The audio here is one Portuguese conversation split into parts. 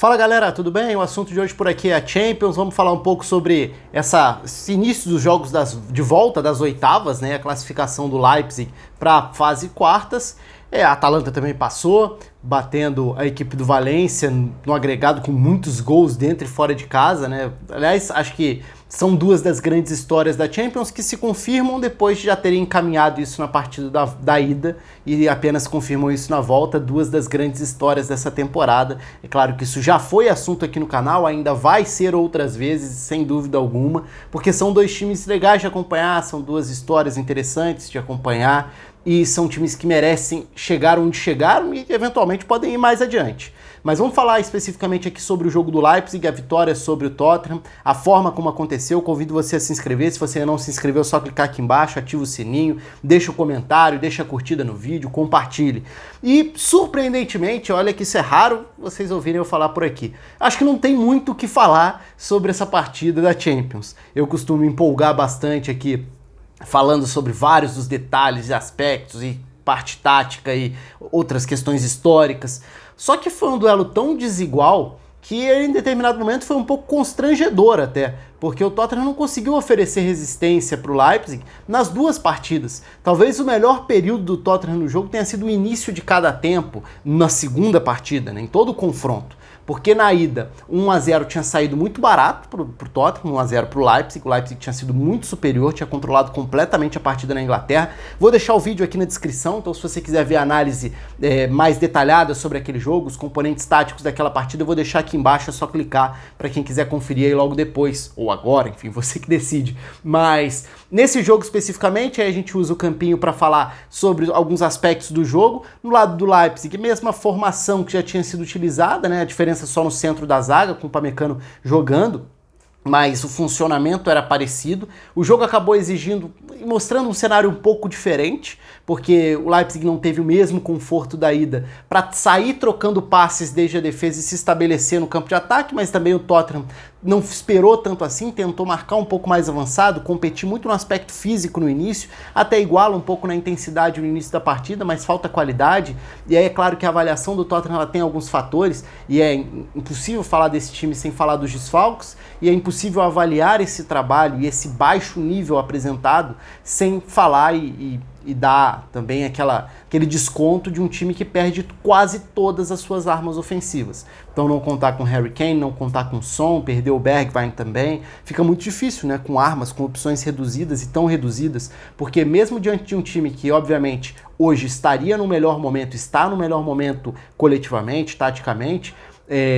Fala galera, tudo bem? O assunto de hoje por aqui é a Champions. Vamos falar um pouco sobre esse início dos jogos de volta das oitavas, né? A classificação do Leipzig para a fase quartas. A Atalanta também passou, batendo a equipe do Valência no agregado com muitos gols dentro e fora de casa, né? Aliás, acho que são duas das grandes histórias da Champions que se confirmam depois de já terem encaminhado isso na partida da ida e apenas confirmam isso na volta, duas das grandes histórias dessa temporada. É claro que isso já foi assunto aqui no canal, ainda vai ser outras vezes, sem dúvida alguma, porque são dois times legais de acompanhar, são duas histórias interessantes de acompanhar e são times que merecem chegar onde chegaram e eventualmente podem ir mais adiante. Mas vamos falar especificamente aqui sobre o jogo do Leipzig, a vitória sobre o Tottenham, a forma como aconteceu. Convido você a se inscrever. Se você ainda não se inscreveu, é só clicar aqui embaixo, ativa o sininho, deixa o comentário, deixa a curtida no vídeo, compartilhe. E, surpreendentemente, olha que isso é raro vocês ouvirem eu falar por aqui. Acho que não tem muito o que falar sobre essa partida da Champions. Eu costumo me empolgar bastante aqui, falando sobre vários dos detalhes e aspectos e parte tática e outras questões históricas. Só que foi um duelo tão desigual que em determinado momento foi um pouco constrangedor até, porque o Tottenham não conseguiu oferecer resistência para o Leipzig nas duas partidas. Talvez o melhor período do Tottenham no jogo tenha sido o início de cada tempo na segunda partida, né, em todo o confronto. Porque na ida, 1-0 tinha saído muito barato pro Tottenham, 1-0 pro Leipzig. O Leipzig tinha sido muito superior, tinha controlado completamente a partida na Inglaterra. Vou deixar o vídeo aqui na descrição, então se você quiser ver a análise mais detalhada sobre aquele jogo, os componentes táticos daquela partida, eu vou deixar aqui embaixo, é só clicar para quem quiser conferir aí logo depois, ou agora, enfim, você que decide. Mas nesse jogo especificamente, aí a gente usa o campinho para falar sobre alguns aspectos do jogo. No lado do Leipzig, mesma formação que já tinha sido utilizada, né? A diferença só no centro da zaga, com o Upamecano jogando, mas o funcionamento era parecido. O jogo acabou exigindo, mostrando um cenário um pouco diferente, porque o Leipzig não teve o mesmo conforto da ida para sair trocando passes desde a defesa e se estabelecer no campo de ataque, mas também o Tottenham não esperou tanto assim, tentou marcar um pouco mais avançado, competir muito no aspecto físico no início, até iguala um pouco na intensidade no início da partida, mas falta qualidade. E aí é claro que a avaliação do Tottenham ela tem alguns fatores, e é impossível falar desse time sem falar dos desfalques, e é impossível avaliar esse trabalho e esse baixo nível apresentado sem falar e dar também aquele desconto de um time que perde quase todas as suas armas ofensivas. Então não contar com Harry Kane, não contar com Son, perder o Bergwijn também, fica muito difícil, né, com armas, com opções reduzidas e tão reduzidas, porque mesmo diante de um time que obviamente hoje estaria no melhor momento, está no melhor momento coletivamente, taticamente,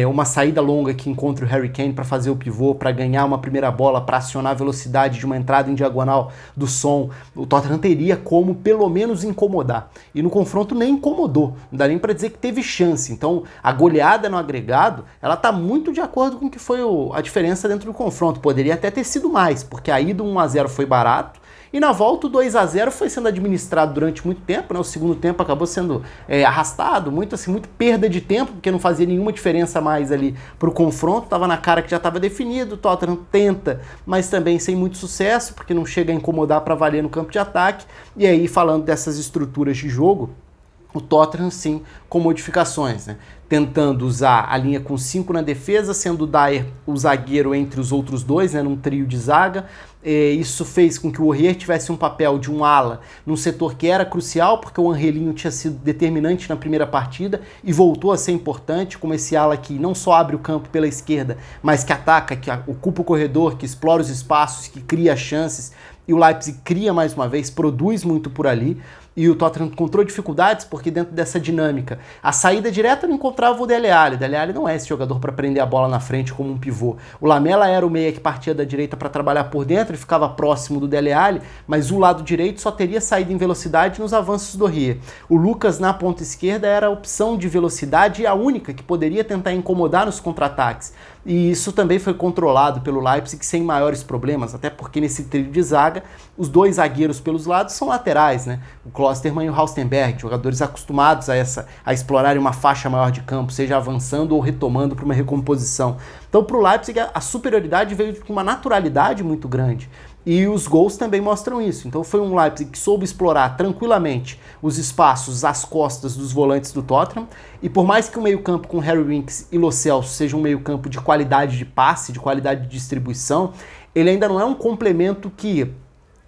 uma saída longa que encontre o Harry Kane para fazer o pivô, para ganhar uma primeira bola, para acionar a velocidade de uma entrada em diagonal do Son, o Tottenham teria como pelo menos incomodar. E no confronto nem incomodou, não dá nem para dizer que teve chance. Então a goleada no agregado, ela tá muito de acordo com o que foi a diferença dentro do confronto. Poderia até ter sido mais, porque a ida 1-0 foi barato, e na volta o 2-0 foi sendo administrado durante muito tempo, né? O segundo tempo acabou sendo arrastado, muito perda de tempo, porque não fazia nenhuma diferença mais ali para o confronto, estava na cara que já estava definido, o Tottenham tenta, mas também sem muito sucesso, porque não chega a incomodar para valer no campo de ataque. E aí, falando dessas estruturas de jogo, o Tottenham sim com modificações, né? Tentando usar a linha com 5 na defesa, sendo o Dyer o zagueiro entre os outros dois, né, num trio de zaga. Isso fez com que o Aurier tivesse um papel de um ala num setor que era crucial, porque o Angelinho tinha sido determinante na primeira partida e voltou a ser importante, como esse ala que não só abre o campo pela esquerda, mas que ataca, que ocupa o corredor, que explora os espaços, que cria chances. E o Leipzig cria mais uma vez, produz muito por ali. E o Tottenham encontrou dificuldades porque dentro dessa dinâmica a saída direta não encontrava o Dele Alli. Dele Alli não é esse jogador para prender a bola na frente como um pivô. O Lamela era o meia que partia da direita para trabalhar por dentro e ficava próximo do Dele Alli, mas o lado direito só teria saída em velocidade nos avanços do Aurier. O Lucas na ponta esquerda era a opção de velocidade e a única que poderia tentar incomodar nos contra-ataques. E isso também foi controlado pelo Leipzig sem maiores problemas, até porque nesse trio de zaga, os dois zagueiros pelos lados são laterais, né? O Klostermann e o Halstenberg, jogadores acostumados a explorarem uma faixa maior de campo, seja avançando ou retomando para uma recomposição. Então, para o Leipzig, a superioridade veio com uma naturalidade muito grande. E os gols também mostram isso. Então foi um Leipzig que soube explorar tranquilamente os espaços às costas dos volantes do Tottenham. E por mais que o meio-campo com Harry Winks e Lo Celso seja um meio-campo de qualidade de passe, de qualidade de distribuição, ele ainda não é um complemento que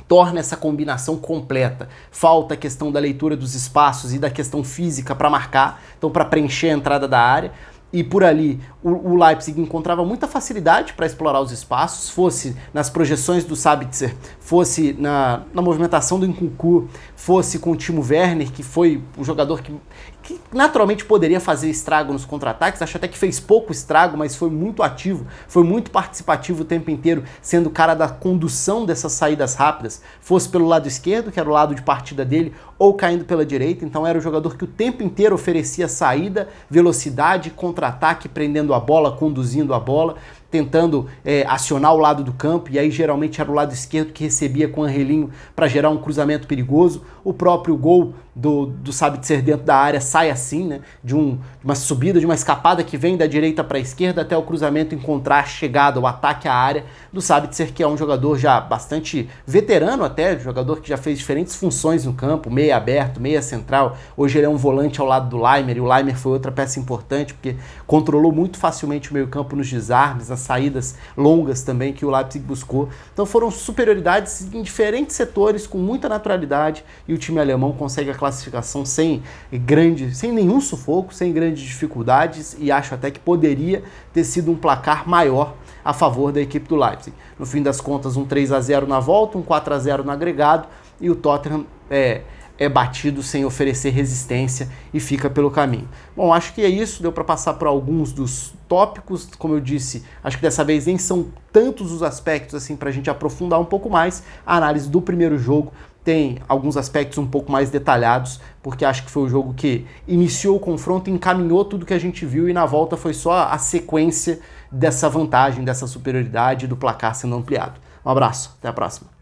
torna essa combinação completa. Falta a questão da leitura dos espaços e da questão física para marcar, então para preencher a entrada da área. E por ali o Leipzig encontrava muita facilidade para explorar os espaços, fosse nas projeções do Sabitzer, fosse na movimentação do Nkunku, fosse com o Timo Werner, que foi um jogador que naturalmente poderia fazer estrago nos contra-ataques, acho até que fez pouco estrago, mas foi muito ativo, foi muito participativo o tempo inteiro, sendo o cara da condução dessas saídas rápidas, fosse pelo lado esquerdo, que era o lado de partida dele, ou caindo pela direita, então era o jogador que o tempo inteiro oferecia saída, velocidade, contra-ataque, prendendo a bola, conduzindo a bola, tentando acionar o lado do campo, e aí geralmente era o lado esquerdo que recebia com o Angelinho para gerar um cruzamento perigoso. O próprio gol do Sabitzer dentro da área sai assim, né? De uma subida, de uma escapada que vem da direita para a esquerda até o cruzamento encontrar a chegada, o ataque à área do Sabitzer, que é um jogador já bastante veterano até, jogador que já fez diferentes funções no campo, meia aberto, meia central. Hoje ele é um volante ao lado do Laimer, e o Laimer foi outra peça importante, porque controlou muito facilmente o meio campo nos desarmes, nas saídas longas também que o Leipzig buscou. Então foram superioridades em diferentes setores, com muita naturalidade, e o time alemão consegue a classificação sem nenhum sufoco, sem grandes dificuldades, e acho até que poderia ter sido um placar maior a favor da equipe do Leipzig. No fim das contas, um 3-0 na volta, um 4-0 no agregado, e o Tottenham é batido sem oferecer resistência e fica pelo caminho. Bom, acho que é isso, deu para passar por alguns dos tópicos, como eu disse, acho que dessa vez nem são tantos os aspectos assim para a gente aprofundar um pouco mais. A análise do primeiro jogo tem alguns aspectos um pouco mais detalhados, porque acho que foi o jogo que iniciou o confronto, encaminhou tudo que a gente viu, e na volta foi só a sequência dessa vantagem, dessa superioridade do placar sendo ampliado. Um abraço, até a próxima.